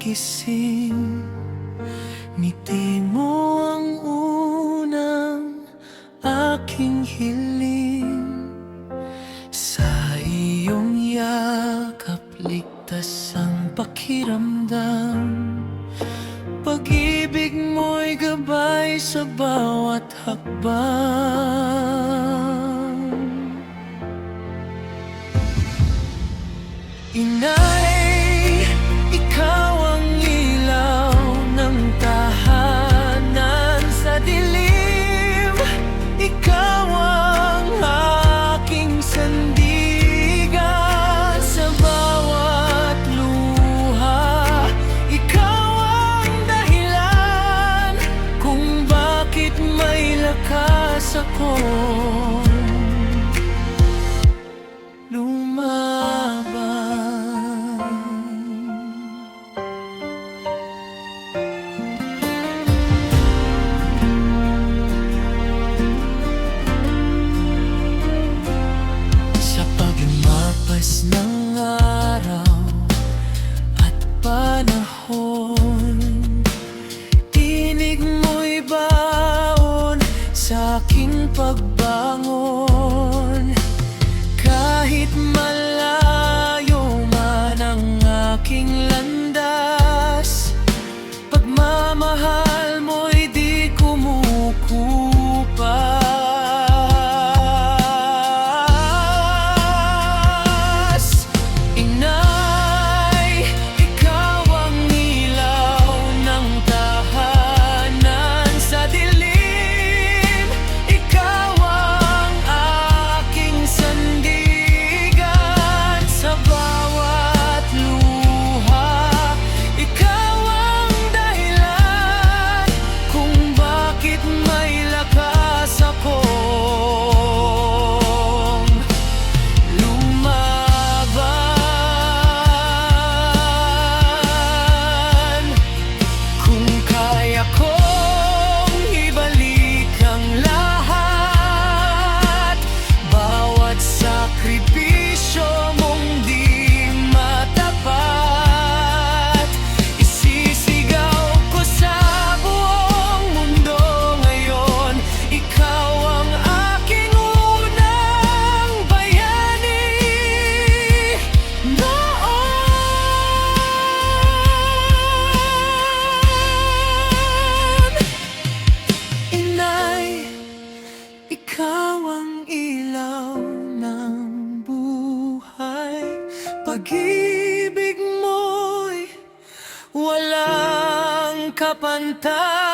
pagising, ngiti mo ang unang aking hiling. Sa iyong yakap, ligtas ang pakiramdam. Pag-ibig mo'y gabay sa bawat hakbang. Inay, ikaw ang ilaw ng tahanan sa dilim. Ikaw ang aking sandigan sa bawat luha. Ikaw ang dahilan kung bakit may lakas akong lumaban. Sa paglumapas ng araw at panahon, tinig mo'y baon sa aking pagbangon. Kahit malayo man ang aking landas, pagmamahal mo'y di kumukupas. Inay, ikaw ang ilaw ng tahanan sa dilim. Ikaw ang aking sandigan sa bawat luha. Ikaw ang dahilan kung bakit may lakas akong lumaban. Kung kaya kong ibalik ang lahat, bawat sakripisyo mong di matapat, isisigaw ko sa buong mundo ngayon. Ikaw ang aking unang bayani noon. Inay, ikaw ang ilaw ng buhay. Pag-ibig mo'y walang kapantay.